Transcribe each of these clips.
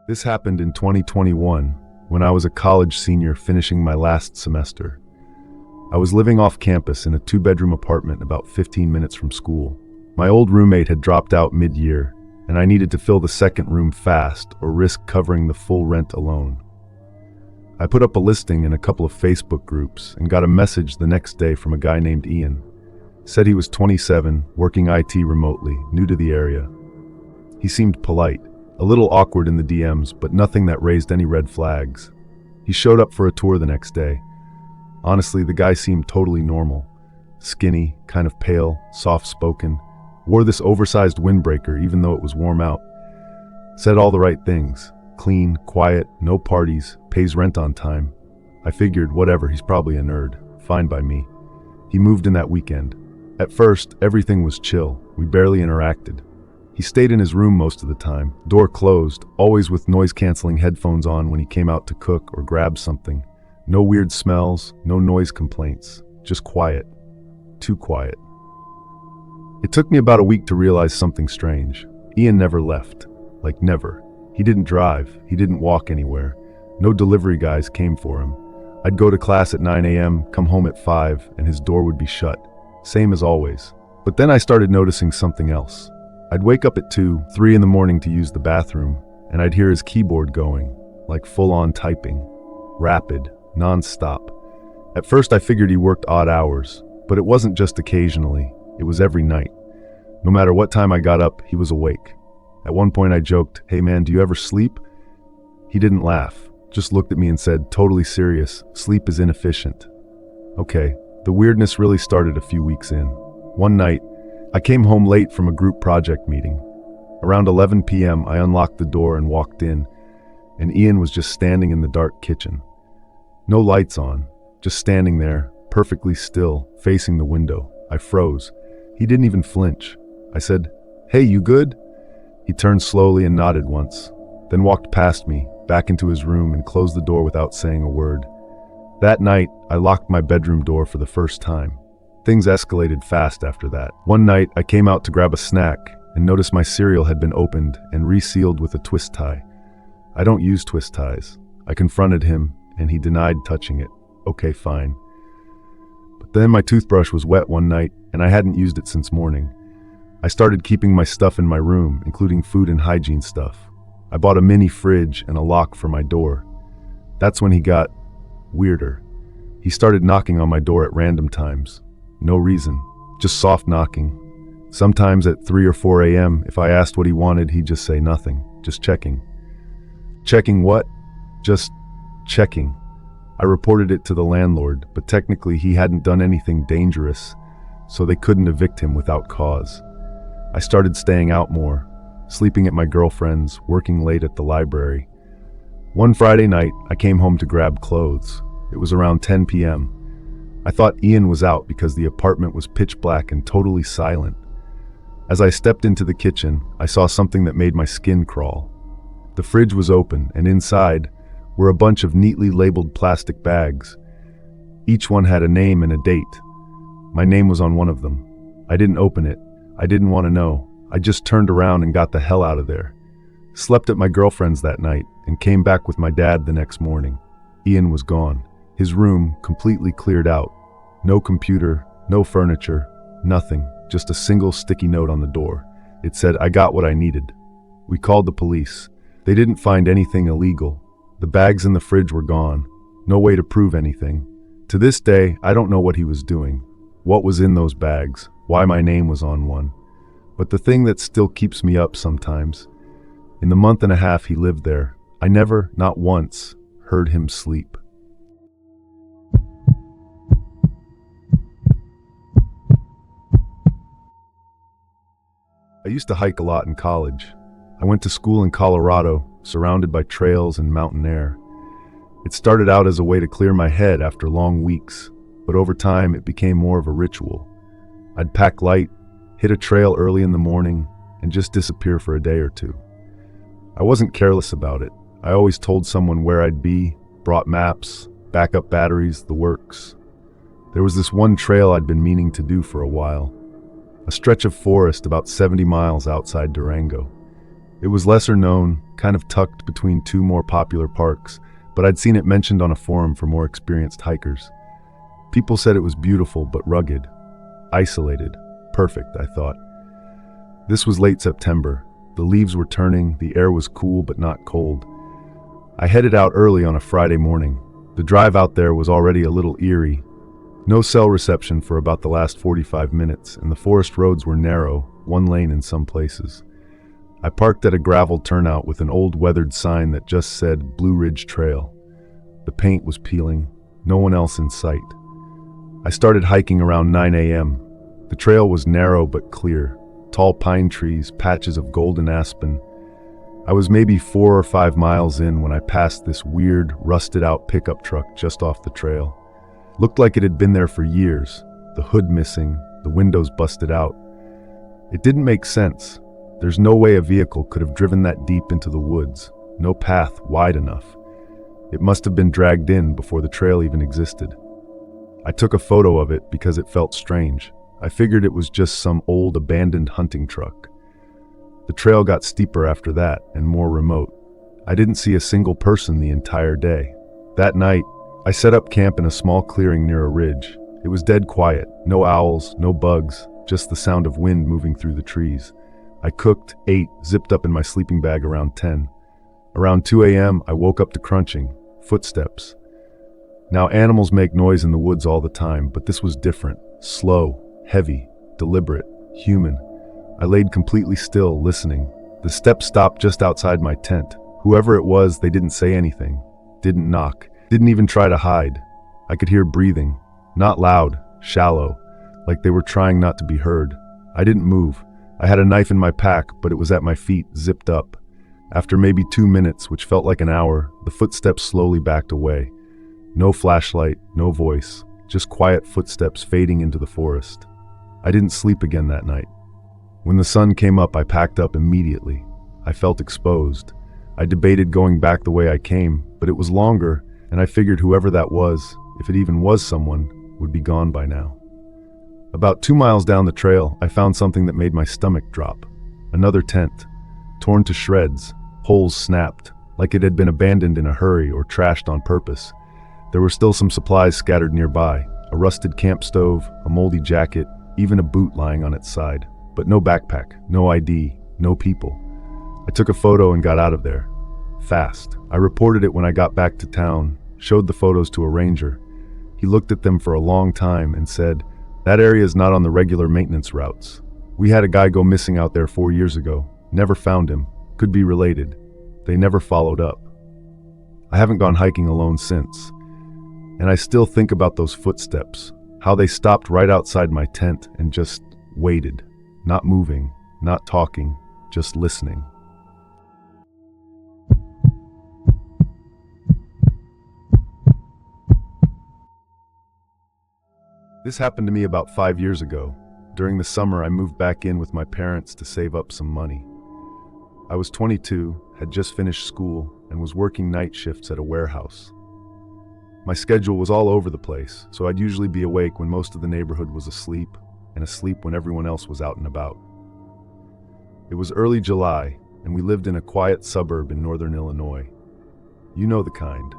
This happened in 2021 when I was a college senior finishing my last semester. I was living off campus in a 2-bedroom apartment about 15 minutes from school. My old roommate had dropped out mid-year, and I needed to fill the second room fast or risk covering the full rent alone. I put up a listing in a couple of Facebook groups and got a message the next day from a guy named Ian. Said he was 27, working IT remotely, new to the area. He seemed polite, a little awkward in the DMs, but nothing that raised any red flags. He showed up for a tour the next day. Honestly, the guy seemed totally normal. Skinny, kind of pale, soft-spoken. Wore this oversized windbreaker even though it was warm out. Said all the right things. Clean, quiet, no parties, pays rent on time. I figured, whatever, he's probably a nerd. Fine by me. He moved in that weekend. At first, everything was chill. We barely interacted. He stayed in his room most of the time, door closed, always with noise-canceling headphones on when he came out to cook or grab something. No weird smells, no noise complaints, just quiet. Too quiet. It took me about a week to realize something strange. Ian never left. Like never. He didn't drive, he didn't walk anywhere. No delivery guys came for him. I'd go to class at 9 a.m., come home at 5, and his door would be shut. Same as always. But then I started noticing something else. I'd wake up at 2, 3 in the morning to use the bathroom, and I'd hear his keyboard going, like full-on typing. Rapid, non-stop. At first I figured he worked odd hours, but it wasn't just occasionally, it was every night. No matter what time I got up, he was awake. At one point I joked, "Hey man, do you ever sleep?" He didn't laugh, just looked at me and said, totally serious, "Sleep is inefficient." Okay, the weirdness really started a few weeks in. One night, I came home late from a group project meeting. Around 11 p.m. I unlocked the door and walked in, and Ian was just standing in the dark kitchen. No lights on, just standing there, perfectly still, facing the window. I froze. He didn't even flinch. I said, "Hey, you good?" He turned slowly and nodded once, then walked past me, back into his room and closed the door without saying a word. That night, I locked my bedroom door for the first time. Things escalated fast after that. One night, I came out to grab a snack and noticed my cereal had been opened and resealed with a twist tie. I don't use twist ties. I confronted him, and he denied touching it. Okay, fine. But then my toothbrush was wet one night, and I hadn't used it since morning. I started keeping my stuff in my room, including food and hygiene stuff. I bought a mini fridge and a lock for my door. That's when he got weirder. He started knocking on my door at random times. No reason, just soft knocking. Sometimes at 3 or 4 a.m., if I asked what he wanted, he'd just say nothing, just checking. Checking what? Just checking. I reported it to the landlord, but technically he hadn't done anything dangerous, so they couldn't evict him without cause. I started staying out more, sleeping at my girlfriend's, working late at the library. One Friday night, I came home to grab clothes. It was around 10 p.m. I thought Ian was out because the apartment was pitch black and totally silent. As I stepped into the kitchen, I saw something that made my skin crawl. The fridge was open, and inside were a bunch of neatly labeled plastic bags. Each one had a name and a date. My name was on one of them. I didn't open it. I didn't want to know. I just turned around and got the hell out of there. Slept at my girlfriend's that night and came back with my dad the next morning. Ian was gone. His room completely cleared out. No computer, no furniture, nothing. Just a single sticky note on the door. It said, "I got what I needed." We called the police. They didn't find anything illegal. The bags in the fridge were gone. No way to prove anything. To this day, I don't know what he was doing. What was in those bags? Why my name was on one? But the thing that still keeps me up sometimes, in the month and a half he lived there, I never, not once, heard him sleep. I used to hike a lot in college. I went to school in Colorado, surrounded by trails and mountain air. It started out as a way to clear my head after long weeks, but over time it became more of a ritual. I'd pack light, hit a trail early in the morning, and just disappear for a day or two. I wasn't careless about it. I always told someone where I'd be, brought maps, backup batteries, the works. There was this one trail I'd been meaning to do for a while. A stretch of forest about 70 miles outside Durango. It was lesser known, kind of tucked between two more popular parks, but I'd seen it mentioned on a forum for more experienced hikers. People said it was beautiful but rugged, isolated. Perfect, I thought. This was late September. The leaves were turning, the air was cool but not cold. I headed out early on a Friday morning. The drive out there was already a little eerie. No cell reception for about the last 45 minutes, and the forest roads were narrow, one lane in some places. I parked at a gravel turnout with an old weathered sign that just said Blue Ridge Trail. The paint was peeling, no one else in sight. I started hiking around 9 a.m. The trail was narrow but clear, tall pine trees, patches of golden aspen. I was maybe 4 or 5 miles in when I passed this weird, rusted-out pickup truck just off the trail. Looked like it had been there for years, the hood missing, the windows busted out. It didn't make sense. There's no way a vehicle could have driven that deep into the woods, no path wide enough. It must have been dragged in before the trail even existed. I took a photo of it because it felt strange. I figured it was just some old abandoned hunting truck. The trail got steeper after that and more remote. I didn't see a single person the entire day. That night, I set up camp in a small clearing near a ridge. It was dead quiet, no owls, no bugs, just the sound of wind moving through the trees. I cooked, ate, zipped up in my sleeping bag around 10. Around 2 a.m., I woke up to crunching, footsteps. Now, animals make noise in the woods all the time, but this was different. Slow, heavy, deliberate, human. I laid completely still, listening. The steps stopped just outside my tent. Whoever it was, they didn't say anything, didn't knock, didn't even try to hide. I could hear breathing, not loud, shallow, like they were trying not to be heard. I didn't move. I had a knife in my pack, but it was at my feet, zipped up. After maybe 2 minutes, which felt like an hour, the footsteps slowly backed away. No flashlight, no voice, just quiet footsteps fading into the forest. I didn't sleep again that night. When the sun came up, I packed up immediately. I felt exposed. I debated going back the way I came, but it was longer, and I figured whoever that was, if it even was someone, would be gone by now. About 2 miles down the trail, I found something that made my stomach drop. Another tent, torn to shreds, holes snapped, like it had been abandoned in a hurry or trashed on purpose. There were still some supplies scattered nearby, a rusted camp stove, a moldy jacket, even a boot lying on its side. But no backpack, no ID, no people. I took a photo and got out of there. Fast. I reported it when I got back to town, showed the photos to a ranger. He looked at them for a long time and said, "That area is not on the regular maintenance routes. We had a guy go missing out there 4 years ago. Never found him. Could be related." They never followed up. I haven't gone hiking alone since. And I still think about those footsteps, how they stopped right outside my tent and just waited. Not moving, not talking, just listening. This happened to me about 5 years ago. During the summer, I moved back in with my parents to save up some money. I was 22, had just finished school, and was working night shifts at a warehouse. My schedule was all over the place, so I'd usually be awake when most of the neighborhood was asleep, and asleep when everyone else was out and about. It was early July, and we lived in a quiet suburb in northern Illinois. You know the kind.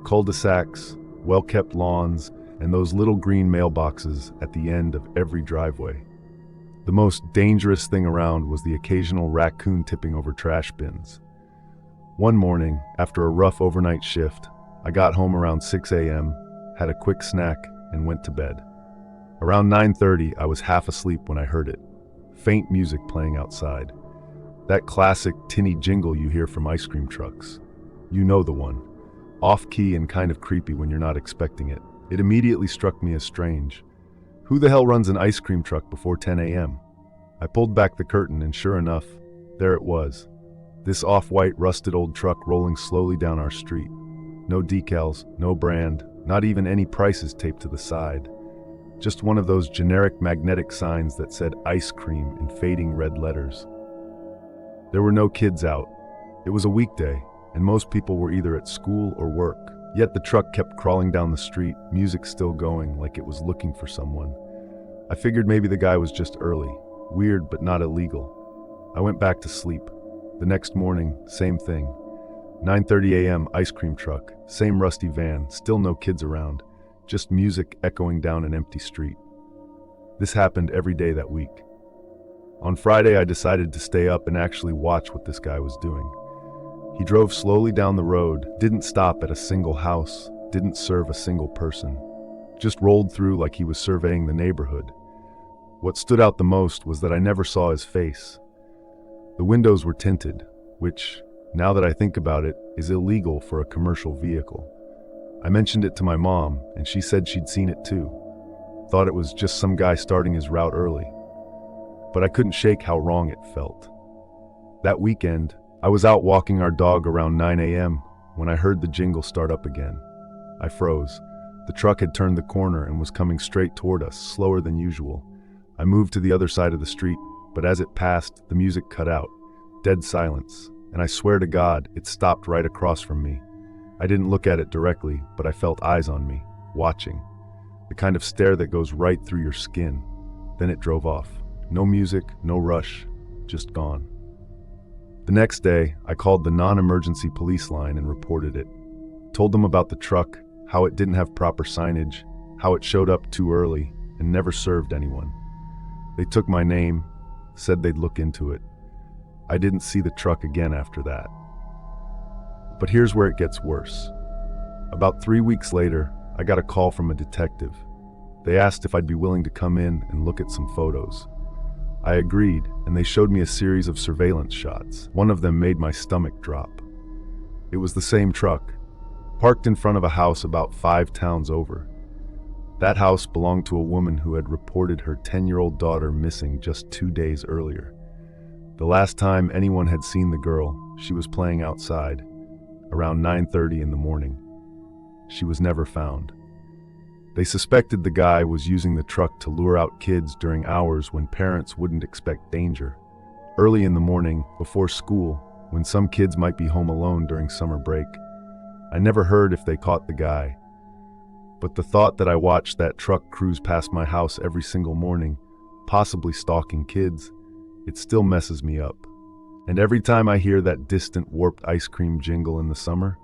Cul-de-sacs, well-kept lawns, and those little green mailboxes at the end of every driveway. The most dangerous thing around was the occasional raccoon tipping over trash bins. One morning, after a rough overnight shift, I got home around 6 a.m., had a quick snack, and went to bed. Around 9:30, I was half asleep when I heard it. Faint music playing outside. That classic tinny jingle you hear from ice cream trucks. You know the one. Off-key and kind of creepy when you're not expecting it. It immediately struck me as strange. Who the hell runs an ice cream truck before 10 a.m.? I pulled back the curtain and sure enough, there it was. This off-white, rusted old truck rolling slowly down our street. No decals, no brand, not even any prices taped to the side. Just one of those generic magnetic signs that said ice cream in fading red letters. There were no kids out. It was a weekday, and most people were either at school or work. Yet the truck kept crawling down the street, music still going, like it was looking for someone. I figured maybe the guy was just early. Weird, but not illegal. I went back to sleep. The next morning, same thing. 9:30 a.m., ice cream truck, same rusty van, still no kids around, just music echoing down an empty street. This happened every day that week. On Friday, I decided to stay up and actually watch what this guy was doing. He drove slowly down the road, didn't stop at a single house, didn't serve a single person, just rolled through like he was surveying the neighborhood. What stood out the most was that I never saw his face. The windows were tinted, which, now that I think about it, is illegal for a commercial vehicle. I mentioned it to my mom, and she said she'd seen it too. Thought it was just some guy starting his route early. But I couldn't shake how wrong it felt. That weekend, I was out walking our dog around 9 a.m. when I heard the jingle start up again. I froze. The truck had turned the corner and was coming straight toward us, slower than usual. I moved to the other side of the street, but as it passed, the music cut out. Dead silence. And I swear to God, it stopped right across from me. I didn't look at it directly, but I felt eyes on me, watching. The kind of stare that goes right through your skin. Then it drove off. No music, no rush, just gone. The next day, I called the non-emergency police line and reported it. Told them about the truck, how it didn't have proper signage, how it showed up too early, and never served anyone. They took my name, said they'd look into it. I didn't see the truck again after that. But here's where it gets worse. About 3 weeks later, I got a call from a detective. They asked if I'd be willing to come in and look at some photos. I agreed, and they showed me a series of surveillance shots. One of them made my stomach drop. It was the same truck, parked in front of a house about 5 towns over. That house belonged to a woman who had reported her 10-year-old daughter missing just 2 days earlier. The last time anyone had seen the girl, she was playing outside, around 9:30 in the morning. She was never found. They suspected the guy was using the truck to lure out kids during hours when parents wouldn't expect danger. Early in the morning, before school, when some kids might be home alone during summer break. I never heard if they caught the guy. But the thought that I watched that truck cruise past my house every single morning, possibly stalking kids, it still messes me up. And every time I hear that distant warped ice cream jingle in the summer,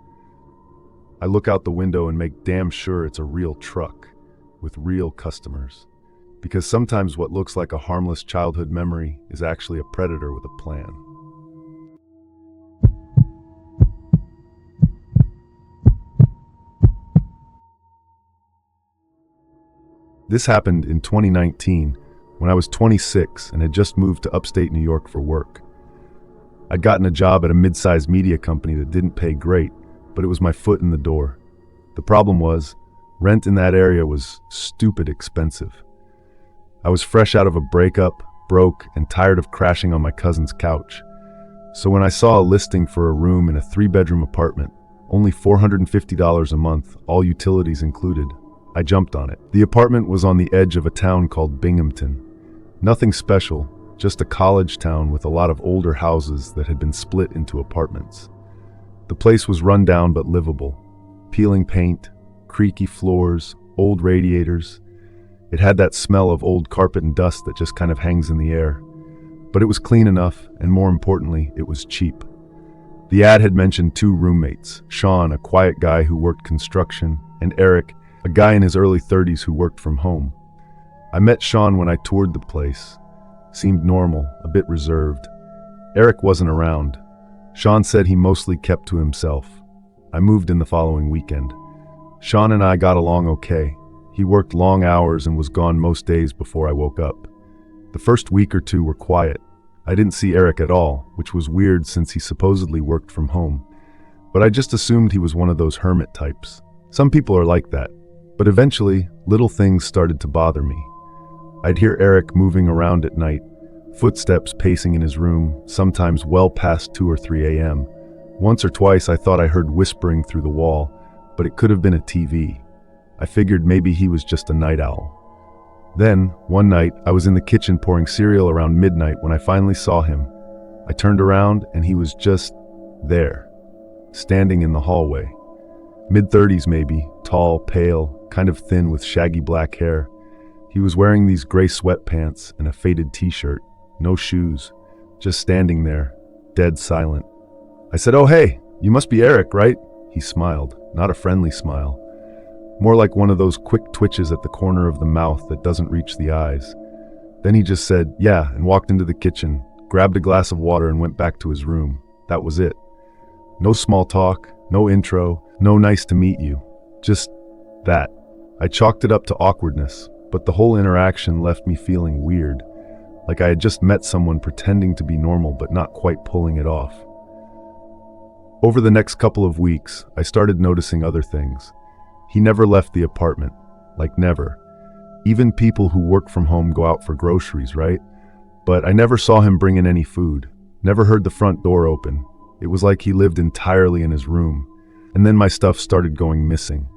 I look out the window and make damn sure it's a real truck with real customers. Because sometimes what looks like a harmless childhood memory is actually a predator with a plan. This happened in 2019 when I was 26 and had just moved to upstate New York for work. I'd gotten a job at a mid-sized media company that didn't pay great, but it was my foot in the door. The problem was, rent in that area was stupid expensive. I was fresh out of a breakup, broke, and tired of crashing on my cousin's couch. So when I saw a listing for a room in a 3-bedroom apartment, only $450 a month, all utilities included, I jumped on it. The apartment was on the edge of a town called Binghamton. Nothing special, just a college town with a lot of older houses that had been split into apartments. The place was run down but livable. Peeling paint, creaky floors, old radiators. It had that smell of old carpet and dust that just kind of hangs in the air. But it was clean enough, and more importantly, it was cheap. The ad had mentioned 2 roommates, Sean, a quiet guy who worked construction, and Eric, a guy in his early 30s who worked from home. I met Sean when I toured the place. Seemed normal, a bit reserved. Eric wasn't around. Sean said he mostly kept to himself. I moved in the following weekend. Sean and I got along okay. He worked long hours and was gone most days before I woke up. The first week or 2 were quiet. I didn't see Eric at all, which was weird since he supposedly worked from home. But I just assumed he was one of those hermit types. Some people are like that. But eventually, little things started to bother me. I'd hear Eric moving around at night, footsteps pacing in his room, sometimes well past 2 or 3 a.m. Once or twice I thought I heard whispering through the wall, but it could have been a TV. I figured maybe he was just a night owl. Then, one night, I was in the kitchen pouring cereal around midnight when I finally saw him. I turned around and he was just there, standing in the hallway. Mid-30s maybe, tall, pale, kind of thin with shaggy black hair. He was wearing these gray sweatpants and a faded t-shirt, no shoes, just standing there, dead silent. I said, "Oh, hey, you must be Eric, right?" He smiled, not a friendly smile, more like one of those quick twitches at the corner of the mouth that doesn't reach the eyes. Then he just said, "Yeah," and walked into the kitchen, grabbed a glass of water and went back to his room. That was it. No small talk, no intro, no nice to meet you. Just that. I chalked it up to awkwardness, but the whole interaction left me feeling weird, like I had just met someone pretending to be normal but not quite pulling it off. Over the next couple of weeks, I started noticing other things. He never left the apartment, like never. Even people who work from home go out for groceries, right? But I never saw him bring in any food, never heard the front door open. It was like he lived entirely in his room. And then my stuff started going missing.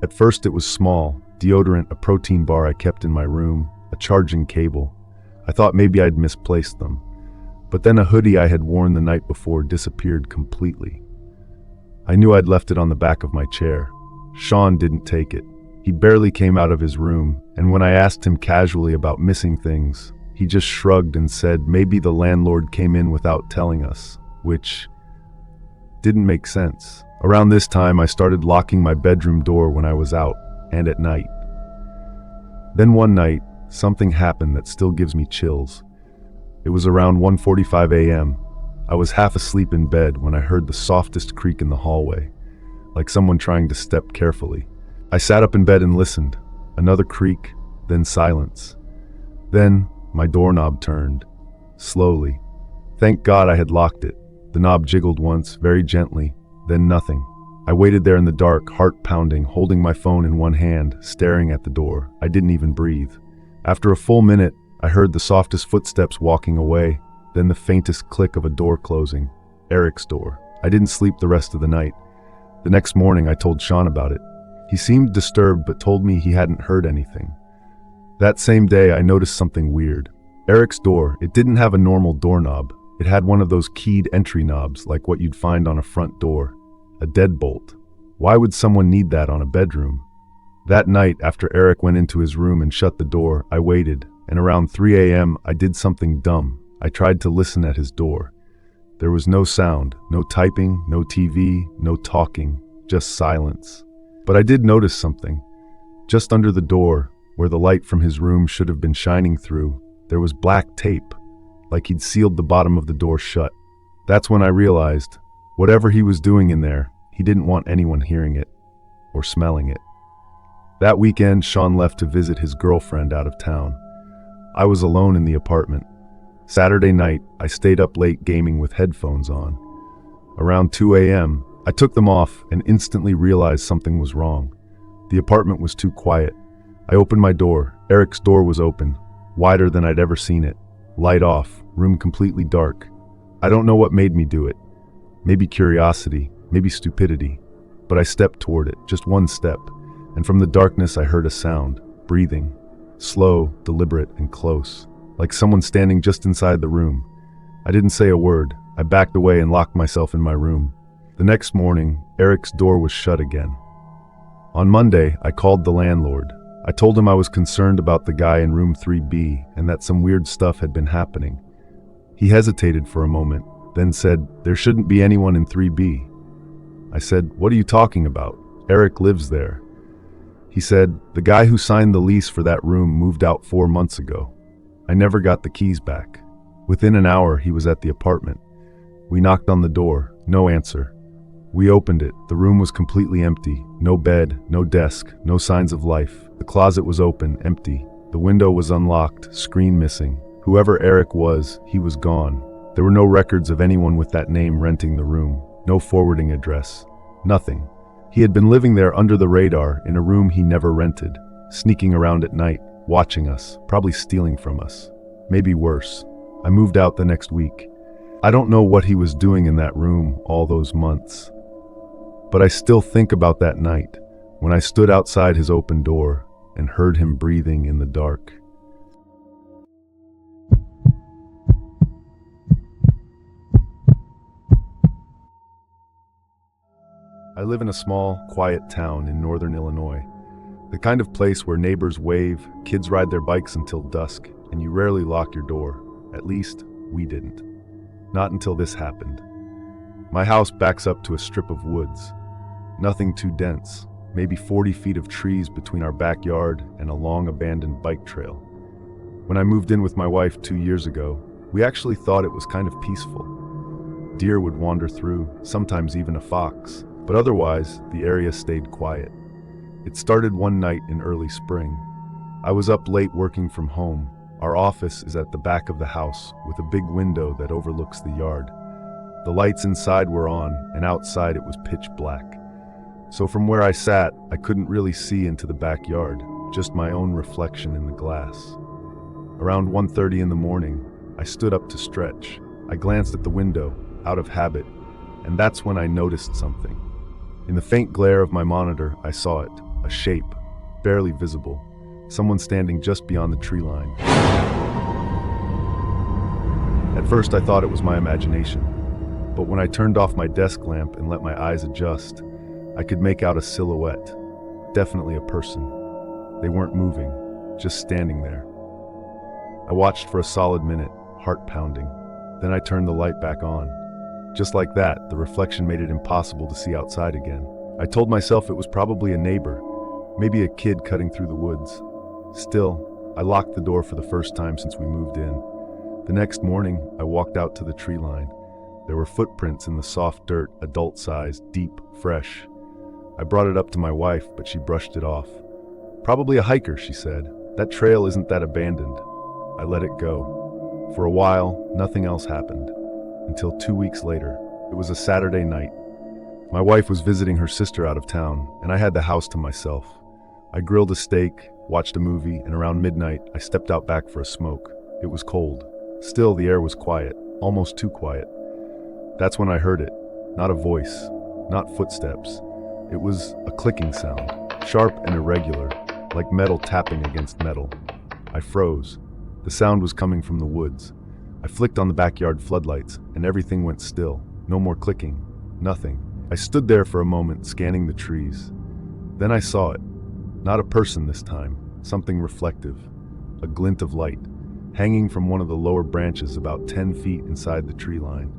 At first it was small, deodorant, a protein bar I kept in my room, a charging cable. I thought maybe I'd misplaced them. But then a hoodie I had worn the night before disappeared completely. I knew I'd left it on the back of my chair. Sean didn't take it. He barely came out of his room, and when I asked him casually about missing things, he just shrugged and said maybe the landlord came in without telling us, which didn't make sense. Around this time, I started locking my bedroom door when I was out, and at night. Then one night, something happened that still gives me chills. It was around 1:45 a.m. I was half asleep in bed when I heard the softest creak in the hallway, like someone trying to step carefully. I sat up in bed and listened. Another creak, then silence. Then my doorknob turned, slowly. Thank God I had locked it. The knob jiggled once, very gently, then nothing. I waited there in the dark, heart pounding, holding my phone in one hand, staring at the door. I didn't even breathe. After a full minute, I heard the softest footsteps walking away, then the faintest click of a door closing. Eric's door. I didn't sleep the rest of the night. The next morning, I told Sean about it. He seemed disturbed but told me he hadn't heard anything. That same day, I noticed something weird. Eric's door, it didn't have a normal doorknob. It had one of those keyed entry knobs, like what you'd find on a front door. A deadbolt. Why would someone need that on a bedroom? That night, after Eric went into his room and shut the door, I waited, and around 3 a.m., I did something dumb. I tried to listen at his door. There was no sound, no typing, no TV, no talking, just silence. But I did notice something. Just under the door, where the light from his room should have been shining through, there was black tape, like he'd sealed the bottom of the door shut. That's when I realized, whatever he was doing in there, he didn't want anyone hearing it, or smelling it. That weekend, Sean left to visit his girlfriend out of town. I was alone in the apartment. Saturday night, I stayed up late gaming with headphones on. Around 2 a.m., I took them off and instantly realized something was wrong. The apartment was too quiet. I opened my door. Eric's door was open, wider than I'd ever seen it. Light off, room completely dark. I don't know what made me do it. Maybe curiosity, maybe stupidity. But I stepped toward it, just one step, and from the darkness I heard a sound, breathing. Slow, deliberate, and close, like someone standing just inside the room. I didn't say a word. I backed away and locked myself in my room. The next morning, Eric's door was shut again. On Monday, I called the landlord. I told him I was concerned about the guy in room 3B and that some weird stuff had been happening. He hesitated for a moment, then said, "There shouldn't be anyone in 3B. I said, "What are you talking about? Eric lives there." He said, "The guy who signed the lease for that room moved out 4 months ago. I never got the keys back." Within an hour, he was at the apartment. We knocked on the door, no answer. We opened it. The room was completely empty. No bed, no desk, no signs of life. The closet was open, empty. The window was unlocked, screen missing. Whoever Eric was, he was gone. There were no records of anyone with that name renting the room. No forwarding address. Nothing. He had been living there under the radar in a room he never rented, sneaking around at night, watching us, probably stealing from us. Maybe worse. I moved out the next week. I don't know what he was doing in that room all those months. But I still think about that night, when I stood outside his open door and heard him breathing in the dark. I live in a small, quiet town in northern Illinois. The kind of place where neighbors wave, kids ride their bikes until dusk, and you rarely lock your door. At least, we didn't. Not until this happened. My house backs up to a strip of woods. Nothing too dense, maybe 40 feet of trees between our backyard and a long abandoned bike trail. When I moved in with my wife 2 years ago, we actually thought it was kind of peaceful. Deer would wander through, sometimes even a fox, but otherwise, the area stayed quiet. It started one night in early spring. I was up late working from home. Our office is at the back of the house with a big window that overlooks the yard. The lights inside were on, and outside it was pitch black. So from where I sat, I couldn't really see into the backyard, just my own reflection in the glass. Around 1:30 in the morning, I stood up to stretch. I glanced at the window, out of habit, and that's when I noticed something. In the faint glare of my monitor, I saw it, a shape, barely visible, someone standing just beyond the tree line. At first I thought it was my imagination, but when I turned off my desk lamp and let my eyes adjust, I could make out a silhouette, definitely a person. They weren't moving, just standing there. I watched for a solid minute, heart pounding. Then I turned the light back on. Just like that, the reflection made it impossible to see outside again. I told myself it was probably a neighbor, maybe a kid cutting through the woods. Still, I locked the door for the first time since we moved in. The next morning, I walked out to the tree line. There were footprints in the soft dirt, adult-sized, deep, fresh. I brought it up to my wife, but she brushed it off. Probably a hiker, she said. That trail isn't that abandoned. I let it go. For a while, nothing else happened. Until 2 weeks later. It was a Saturday night. My wife was visiting her sister out of town, and I had the house to myself. I grilled a steak, watched a movie, and around midnight, I stepped out back for a smoke. It was cold. Still, the air was quiet, almost too quiet. That's when I heard it. Not a voice, not footsteps. It was a clicking sound, sharp and irregular, like metal tapping against metal. I froze. The sound was coming from the woods. I flicked on the backyard floodlights, and everything went still. No more clicking. Nothing. I stood there for a moment, scanning the trees. Then I saw it. Not a person this time. Something reflective. A glint of light, hanging from one of the lower branches about 10 feet inside the tree line.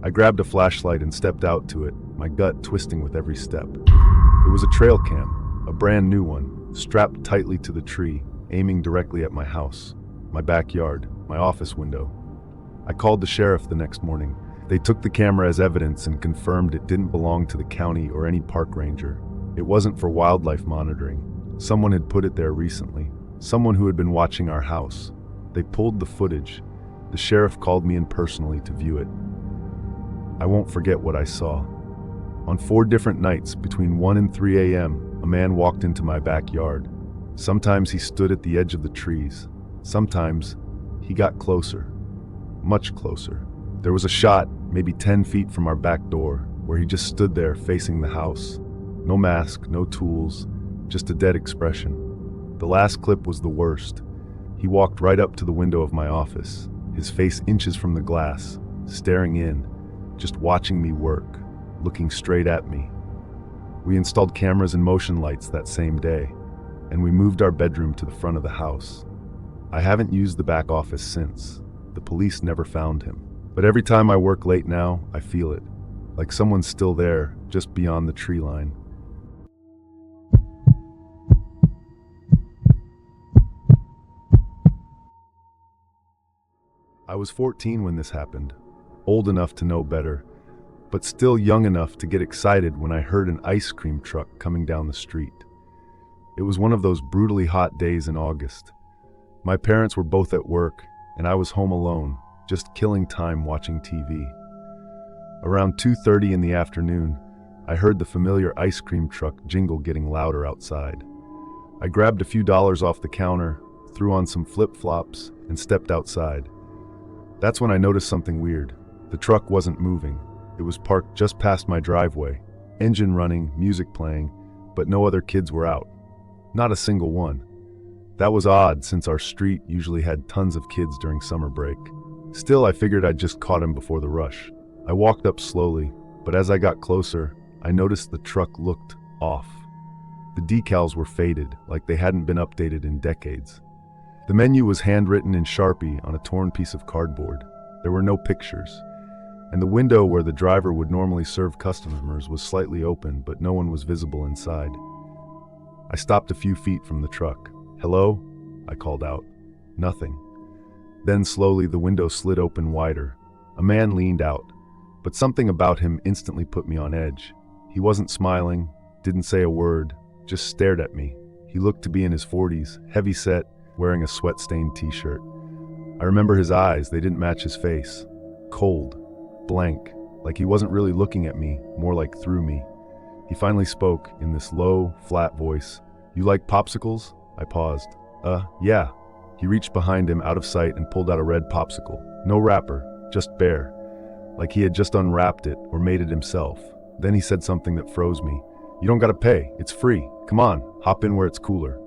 I grabbed a flashlight and stepped out to it, my gut twisting with every step. It was a trail cam, a brand new one, strapped tightly to the tree, aiming directly at my house, my backyard, my office window. I called the sheriff the next morning. They took the camera as evidence and confirmed it didn't belong to the county or any park ranger. It wasn't for wildlife monitoring. Someone had put it there recently. Someone who had been watching our house. They pulled the footage. The sheriff called me in personally to view it. I won't forget what I saw. On 4 different nights, between 1 and 3 a.m., a man walked into my backyard. Sometimes he stood at the edge of the trees. Sometimes he got closer. Much closer. There was a shot, maybe 10 feet from our back door, where he just stood there facing the house. No mask, no tools, just a dead expression. The last clip was the worst. He walked right up to the window of my office, his face inches from the glass, staring in, just watching me work, looking straight at me. We installed cameras and motion lights that same day, and we moved our bedroom to the front of the house. I haven't used the back office since. The police never found him. But every time I work late now, I feel it. Like someone's still there, just beyond the tree line. I was 14 when this happened. Old enough to know better, but still young enough to get excited when I heard an ice cream truck coming down the street. It was one of those brutally hot days in August. My parents were both at work, and I was home alone, just killing time watching TV. Around 2:30 in the afternoon, I heard the familiar ice cream truck jingle getting louder outside. I grabbed a few dollars off the counter, threw on some flip-flops, and stepped outside. That's when I noticed something weird. The truck wasn't moving. It was parked just past my driveway, engine running, music playing, but no other kids were out. Not a single one. That was odd since our street usually had tons of kids during summer break. Still, I figured I'd just caught him before the rush. I walked up slowly, but as I got closer, I noticed the truck looked off. The decals were faded, like they hadn't been updated in decades. The menu was handwritten in Sharpie on a torn piece of cardboard. There were no pictures. and the window where the driver would normally serve customers was slightly open, but no one was visible inside. I stopped a few feet from the truck. "Hello?" I called out. Nothing. Then slowly the window slid open wider. A man leaned out, but something about him instantly put me on edge. He wasn't smiling, didn't say a word, just stared at me. He looked to be in his 40s, heavy-set, wearing a sweat-stained t-shirt. I remember his eyes, they didn't match his face. Cold, blank, like he wasn't really looking at me, more like through me. He finally spoke in this low, flat voice. "You like popsicles?" I paused. Yeah." He reached behind him out of sight and pulled out a red popsicle. No wrapper, just bare. Like he had just unwrapped it or made it himself. Then he said something that froze me. "You don't gotta pay, it's free. Come on, hop in where it's cooler."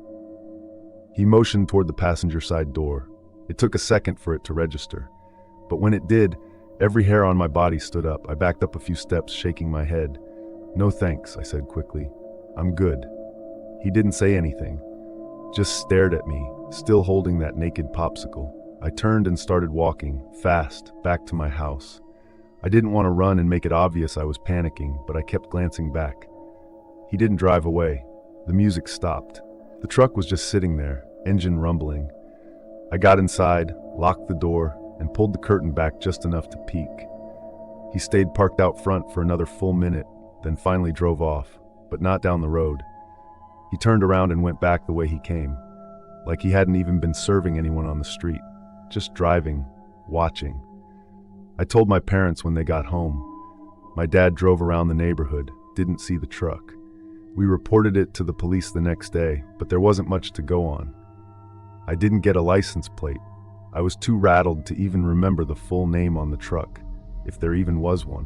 He motioned toward the passenger side door. It took a second for it to register. But when it did, every hair on my body stood up. I backed up a few steps, shaking my head. "No thanks," I said quickly. "I'm good." He didn't say anything, just stared at me, still holding that naked popsicle. I turned and started walking, fast, back to my house. I didn't want to run and make it obvious I was panicking, but I kept glancing back. He didn't drive away. The music stopped. The truck was just sitting there, engine rumbling. I got inside, locked the door, and pulled the curtain back just enough to peek. He stayed parked out front for another full minute, then finally drove off, but not down the road. He turned around and went back the way he came, like he hadn't even been serving anyone on the street, just driving, watching. I told my parents when they got home. My dad drove around the neighborhood, didn't see the truck. We reported it to the police the next day, but there wasn't much to go on. I didn't get a license plate. I was too rattled to even remember the full name on the truck, if there even was one.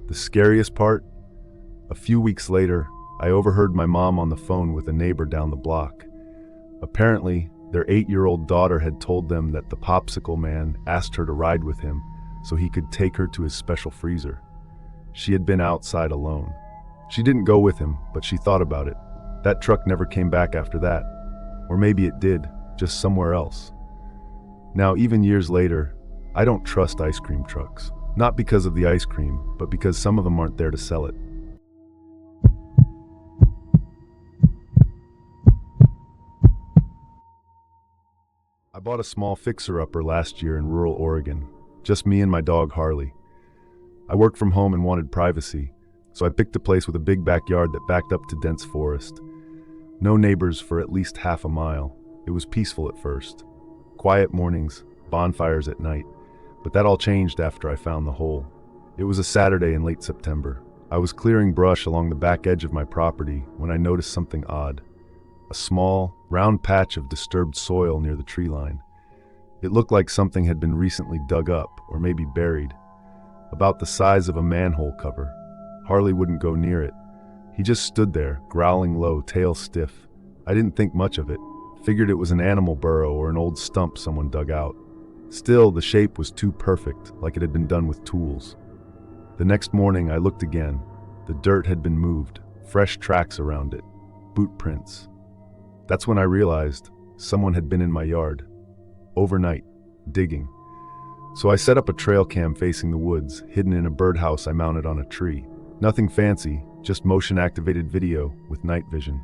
The scariest part? A few weeks later, I overheard my mom on the phone with a neighbor down the block. Apparently, their 8-year-old daughter had told them that the popsicle man asked her to ride with him so he could take her to his special freezer. She had been outside alone. She didn't go with him, but she thought about it. That truck never came back after that. Or maybe it did, just somewhere else. Now, even years later, I don't trust ice cream trucks. Not because of the ice cream, but because some of them aren't there to sell it. I bought a small fixer-upper last year in rural Oregon. Just me and my dog Harley. I worked from home and wanted privacy, so I picked a place with a big backyard that backed up to dense forest. No neighbors for at least half a mile. It was peaceful at first. Quiet mornings, bonfires at night. But that all changed after I found the hole. It was a Saturday in late September. I was clearing brush along the back edge of my property when I noticed something odd. A small, round patch of disturbed soil near the tree line. It looked like something had been recently dug up, or maybe buried. About the size of a manhole cover. Harley wouldn't go near it. He just stood there, growling low, tail stiff. I didn't think much of it. Figured it was an animal burrow or an old stump someone dug out. Still, the shape was too perfect, like it had been done with tools. The next morning, I looked again. The dirt had been moved, fresh tracks around it, boot prints. That's when I realized someone had been in my yard, overnight, digging. So I set up a trail cam facing the woods, hidden in a birdhouse I mounted on a tree. Nothing fancy, just motion-activated video with night vision.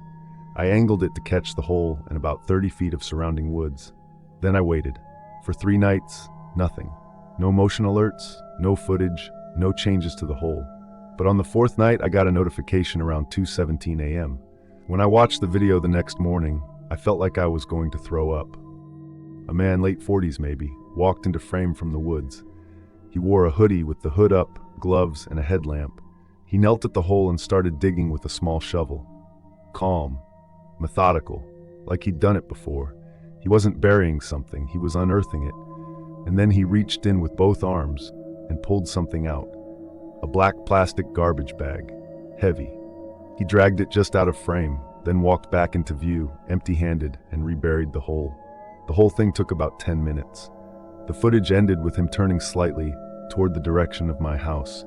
I angled it to catch the hole and about 30 feet of surrounding woods. Then I waited. For 3 nights, nothing. No motion alerts, no footage, no changes to the hole. But on the 4th night, I got a notification around 2:17 a.m. When I watched the video the next morning, I felt like I was going to throw up. A man, late 40s maybe, walked into frame from the woods. He wore a hoodie with the hood up, gloves, and a headlamp. He knelt at the hole and started digging with a small shovel. Calm, methodical, like he'd done it before. He wasn't burying something, he was unearthing it. And then he reached in with both arms and pulled something out. A black plastic garbage bag, heavy. He dragged it just out of frame, then walked back into view, empty-handed, and reburied the hole. The whole thing took about 10 minutes. The footage ended with him turning slightly toward the direction of my house.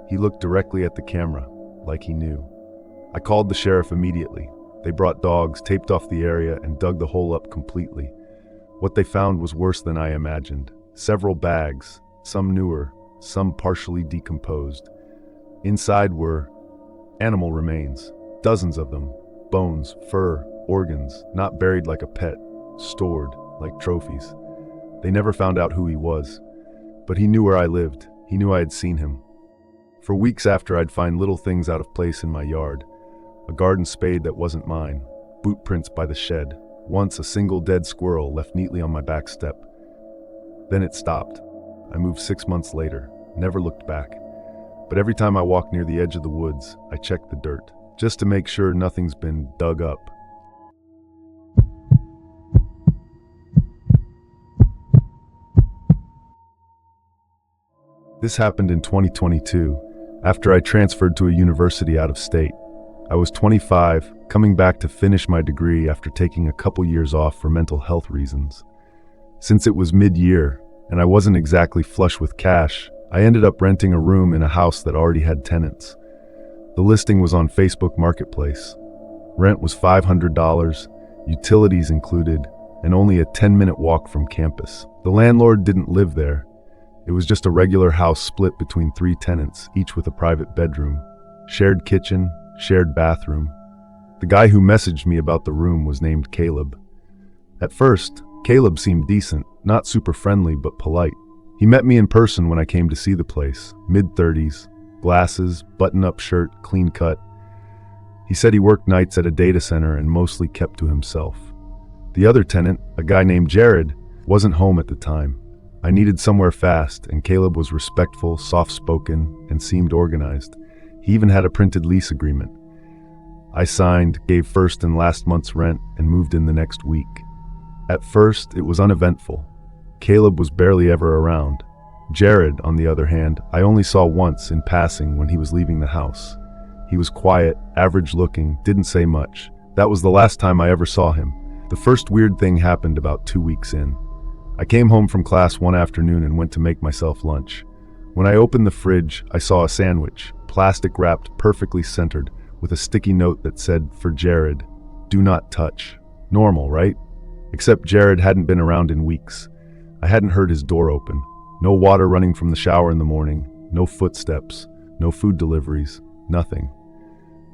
He looked directly at the camera, like he knew. I called the sheriff immediately. They brought dogs, taped off the area, and dug the hole up completely. What they found was worse than I imagined. Several bags, some newer, some partially decomposed. Inside were animal remains, dozens of them, bones, fur, organs, not buried like a pet, stored like trophies. They never found out who he was, but he knew where I lived. He knew I had seen him. For weeks after, I'd find little things out of place in my yard. A garden spade that wasn't mine, boot prints by the shed, once a single dead squirrel left neatly on my back step. Then it stopped. I moved 6 months later, never looked back. But every time I walk near the edge of the woods, I check the dirt, just to make sure nothing's been dug up. This happened in 2022, after I transferred to a university out of state. I was 25, coming back to finish my degree after taking a couple years off for mental health reasons. Since it was mid-year, and I wasn't exactly flush with cash, I ended up renting a room in a house that already had tenants. The listing was on Facebook Marketplace. Rent was $500, utilities included, and only a 10-minute walk from campus. The landlord didn't live there. It was just a regular house split between 3 tenants, each with a private bedroom, shared kitchen, shared bathroom. The guy who messaged me about the room was named Caleb. At first, Caleb seemed decent, not super friendly but polite. He met me in person when I came to see the place, mid-30s, glasses, button-up shirt, clean cut. He said he worked nights at a data center and mostly kept to himself. The other tenant, a guy named Jared, wasn't home at the time. I needed somewhere fast, and Caleb was respectful, soft-spoken, and seemed organized. He even had a printed lease agreement. I signed, gave first and last month's rent, and moved in the next week. At first, it was uneventful. Caleb was barely ever around. Jared, on the other hand, I only saw once in passing when he was leaving the house. He was quiet, average-looking, didn't say much. That was the last time I ever saw him. The first weird thing happened about 2 weeks in. I came home from class one afternoon and went to make myself lunch. When I opened the fridge, I saw a sandwich, plastic wrapped, perfectly centered, with a sticky note that said, "For Jared, do not touch." Normal, right? Except Jared hadn't been around in weeks. I hadn't heard his door open. No water running from the shower in the morning, no footsteps, no food deliveries, nothing.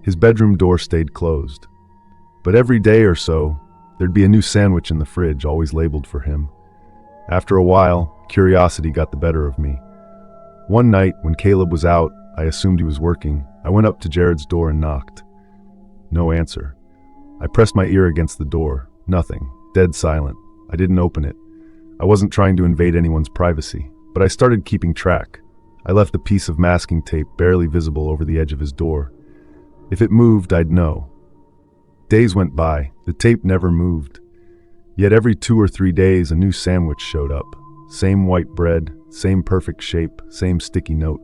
His bedroom door stayed closed. But every day or so, there'd be a new sandwich in the fridge, always labeled for him. After a while, curiosity got the better of me. One night, when Caleb was out, I assumed he was working. I went up to Jared's door and knocked. No answer. I pressed my ear against the door. Nothing. Dead silent. I didn't open it. I wasn't trying to invade anyone's privacy, but I started keeping track. I left a piece of masking tape barely visible over the edge of his door. If it moved, I'd know. Days went by. The tape never moved. Yet every 2 or 3 days, a new sandwich showed up. Same white bread, same perfect shape, same sticky note.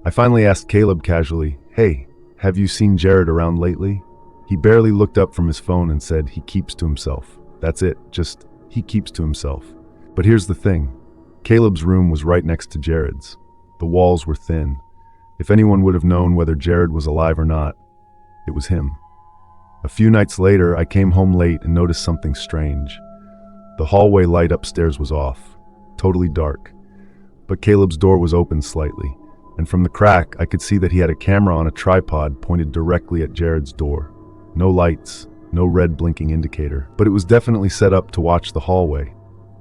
I finally asked Caleb casually, "Hey, have you seen Jared around lately?" He barely looked up from his phone and said he keeps to himself. That's it, just he keeps to himself. But here's the thing. Caleb's room was right next to Jared's. The walls were thin. If anyone would have known whether Jared was alive or not, it was him. A few nights later, I came home late and noticed something strange. The hallway light upstairs was off, totally dark. But Caleb's door was open slightly, and from the crack, I could see that he had a camera on a tripod pointed directly at Jared's door. No lights, no red blinking indicator, but it was definitely set up to watch the hallway.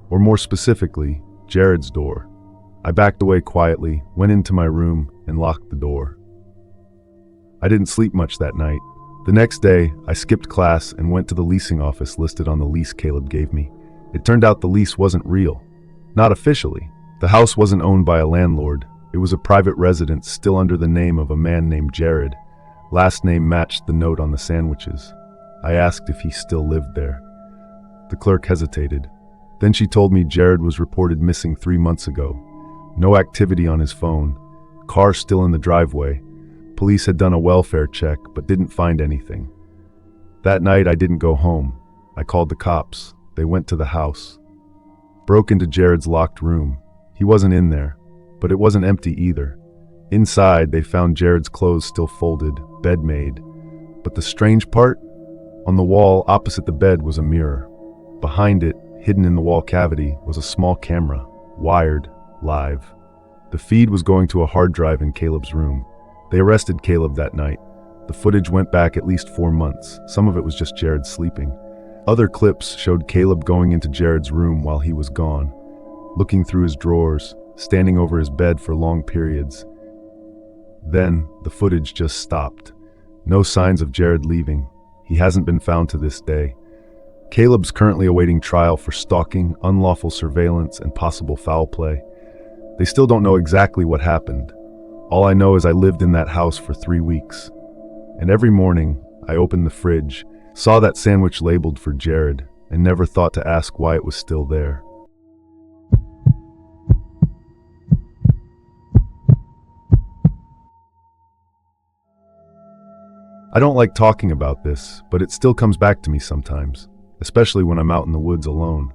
Or more specifically, Jared's door. I backed away quietly, went into my room, and locked the door. I didn't sleep much that night. The next day, I skipped class and went to the leasing office listed on the lease Caleb gave me. It turned out the lease wasn't real. Not officially. The house wasn't owned by a landlord. It was a private residence still under the name of a man named Jared. Last name matched the note on the sandwiches. I asked if he still lived there. The clerk hesitated. Then she told me Jared was reported missing 3 months ago. No activity on his phone. Car still in the driveway. Police had done a welfare check, but didn't find anything. That night, I didn't go home. I called the cops. They went to the house. Broke into Jared's locked room. He wasn't in there, but it wasn't empty either. Inside, they found Jared's clothes still folded, bed made. But the strange part? On the wall opposite the bed was a mirror. Behind it, hidden in the wall cavity, was a small camera, wired, live. The feed was going to a hard drive in Caleb's room. They arrested Caleb that night. The footage went back at least 4 months. Some of it was just Jared sleeping. Other clips showed Caleb going into Jared's room while he was gone, looking through his drawers, standing over his bed for long periods. Then, the footage just stopped. No signs of Jared leaving. He hasn't been found to this day. Caleb's currently awaiting trial for stalking, unlawful surveillance, and possible foul play. They still don't know exactly what happened. All I know is I lived in that house for 3 weeks. And every morning, I opened the fridge, saw that sandwich labeled for Jared, and never thought to ask why it was still there. I don't like talking about this, but it still comes back to me sometimes, especially when I'm out in the woods alone,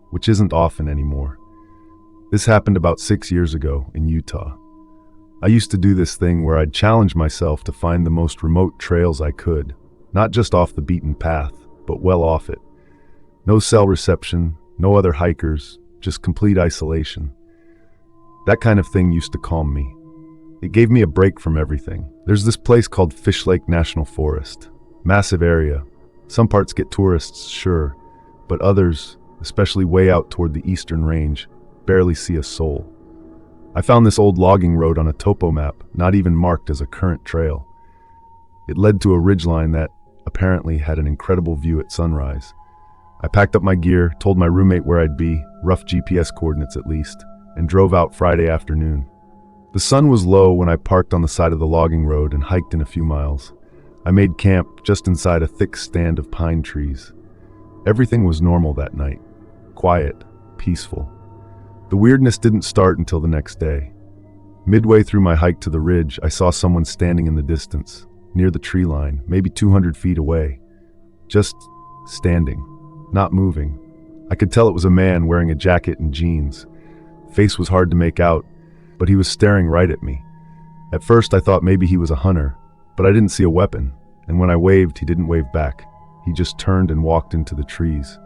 which isn't often anymore. This happened about 6 years ago in Utah. I used to do this thing where I'd challenge myself to find the most remote trails I could, not just off the beaten path, but well off it. No cell reception, no other hikers, just complete isolation. That kind of thing used to calm me. It gave me a break from everything. There's this place called Fish Lake National Forest. Massive area. Some parts get tourists, sure, but others, especially way out toward the eastern range, barely see a soul. I found this old logging road on a topo map, not even marked as a current trail. It led to a ridgeline that apparently had an incredible view at sunrise. I packed up my gear, told my roommate where I'd be, rough GPS coordinates at least, and drove out Friday afternoon. The sun was low when I parked on the side of the logging road and hiked in a few miles. I made camp just inside a thick stand of pine trees. Everything was normal that night. Quiet, peaceful. The weirdness didn't start until the next day. Midway through my hike to the ridge, I saw someone standing in the distance, near the tree line, maybe 200 feet away. Just standing, not moving. I could tell it was a man wearing a jacket and jeans. Face was hard to make out, but he was staring right at me. At first I thought maybe he was a hunter, but I didn't see a weapon, and when I waved, he didn't wave back. He just turned and walked into the trees.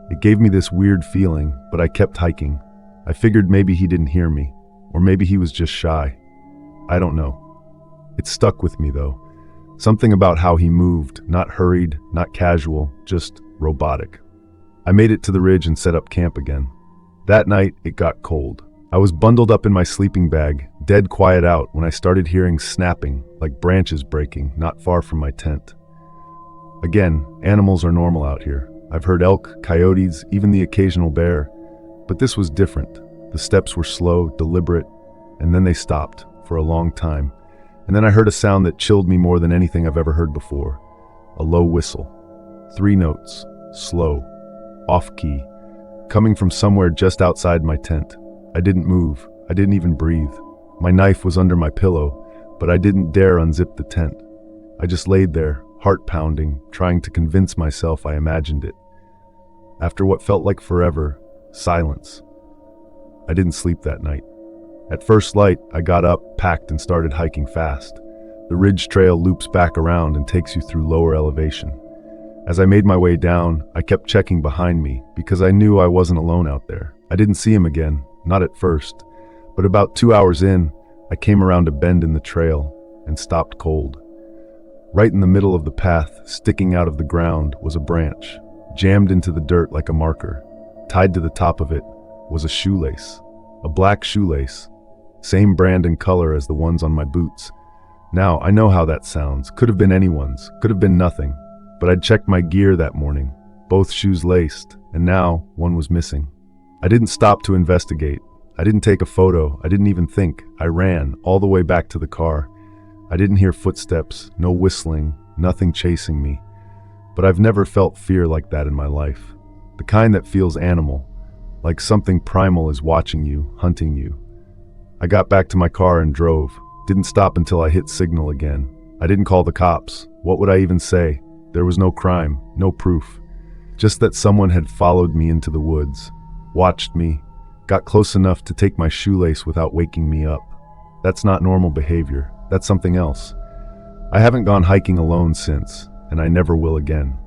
It gave me this weird feeling, but I kept hiking. I figured maybe he didn't hear me, or maybe he was just shy. I don't know. It stuck with me though. Something about how he moved, not hurried, not casual, just robotic. I made it to the ridge and set up camp again. That night, it got cold. I was bundled up in my sleeping bag, dead quiet out, when I started hearing snapping, like branches breaking, not far from my tent. Again, animals are normal out here. I've heard elk, coyotes, even the occasional bear. But this was different. The steps were slow, deliberate, and then they stopped, for a long time. And then I heard a sound that chilled me more than anything I've ever heard before. A low whistle. 3 notes, slow, off-key, coming from somewhere just outside my tent. I didn't move. I didn't even breathe. My knife was under my pillow, but I didn't dare unzip the tent. I just laid there, heart pounding, trying to convince myself I imagined it. After what felt like forever, silence. I didn't sleep that night. At first light, I got up, packed, and started hiking fast. The ridge trail loops back around and takes you through lower elevation. As I made my way down, I kept checking behind me because I knew I wasn't alone out there. I didn't see him again, not at first, but about 2 hours in, I came around a bend in the trail and stopped cold. Right in the middle of the path, sticking out of the ground, was a branch, jammed into the dirt like a marker. Tied to the top of it was a shoelace, a black shoelace, same brand and color as the ones on my boots. Now, I know how that sounds. Could have been anyone's, could have been nothing. But I'd checked my gear that morning, both shoes laced, and now one was missing. I didn't stop to investigate. I didn't take a photo. I didn't even think. I ran all the way back to the car. I didn't hear footsteps, no whistling, nothing chasing me. But I've never felt fear like that in my life. The kind that feels animal, like something primal is watching you, hunting you. I got back to my car and drove. Didn't stop until I hit signal again. I didn't call the cops. What would I even say? There was no crime, no proof. Just that someone had followed me into the woods, watched me, got close enough to take my shoelace without waking me up. That's not normal behavior. That's something else. I haven't gone hiking alone since, and I never will again.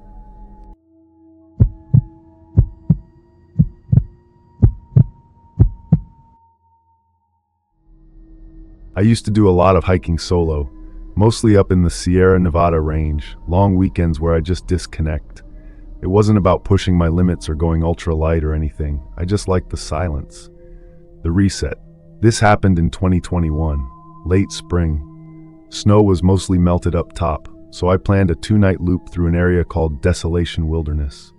I used to do a lot of hiking solo, mostly up in the Sierra Nevada range, long weekends where I just disconnect. It wasn't about pushing my limits or going ultra light or anything. I just liked the silence. The reset. This happened in 2021, late spring. Snow was mostly melted up top, so I planned a 2-night loop through an area called Desolation Wilderness.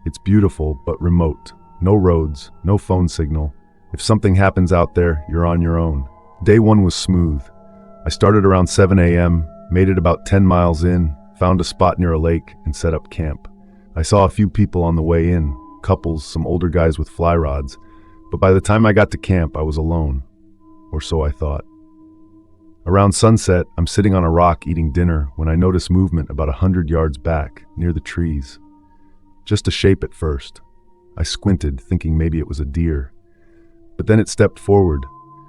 It's beautiful, but remote. No roads, no phone signal. If something happens out there, you're on your own. Day 1 was smooth. I started around 7 a.m., made it about 10 miles in, found a spot near a lake, and set up camp. I saw a few people on the way in, couples, some older guys with fly rods, but by the time I got to camp, I was alone. Or so I thought. Around sunset, I'm sitting on a rock eating dinner when I notice movement about 100 yards back, near the trees. Just a shape at first. I squinted, thinking maybe it was a deer. But then it stepped forward,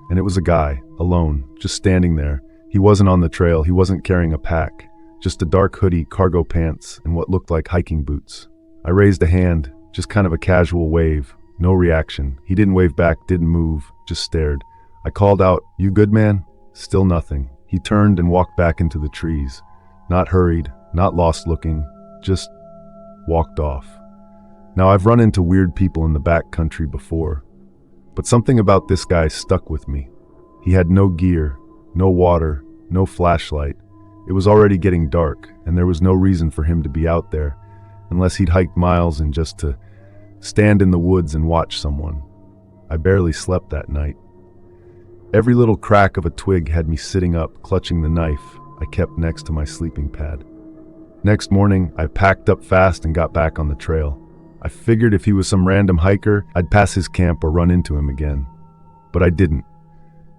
and it was a guy, alone, just standing there. He wasn't on the trail, he wasn't carrying a pack, just a dark hoodie, cargo pants, and what looked like hiking boots. I raised a hand, just kind of a casual wave, no reaction. He didn't wave back, didn't move, just stared. I called out, "You good, man?" Still nothing. He turned and walked back into the trees. Not hurried, not lost looking, just walked off. Now I've run into weird people in the back country before, but something about this guy stuck with me. He had no gear, no water, no flashlight. It was already getting dark, and there was no reason for him to be out there, unless he'd hiked miles and just to stand in the woods and watch someone. I barely slept that night. Every little crack of a twig had me sitting up, clutching the knife I kept next to my sleeping pad. Next morning, I packed up fast and got back on the trail. I figured if he was some random hiker, I'd pass his camp or run into him again. But I didn't.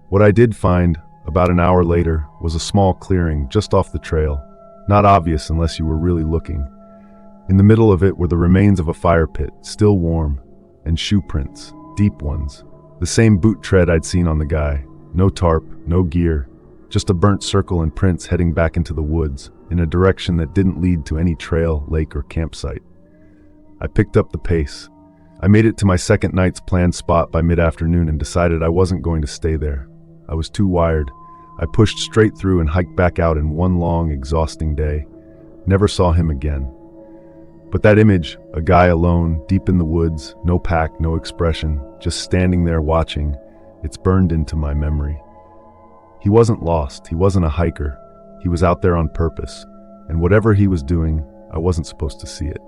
What I did find, about an hour later, was a small clearing just off the trail, not obvious unless you were really looking. In the middle of it were the remains of a fire pit, still warm, and shoe prints, deep ones. The same boot tread I'd seen on the guy. No tarp, no gear, just a burnt circle and prints heading back into the woods, in a direction that didn't lead to any trail, lake, or campsite. I picked up the pace. I made it to my second night's planned spot by mid-afternoon and decided I wasn't going to stay there. I was too wired. I pushed straight through and hiked back out in one long, exhausting day. Never saw him again. But that image, a guy alone, deep in the woods, no pack, no expression, just standing there watching, it's burned into my memory. He wasn't lost, he wasn't a hiker. He was out there on purpose, and whatever he was doing, I wasn't supposed to see it.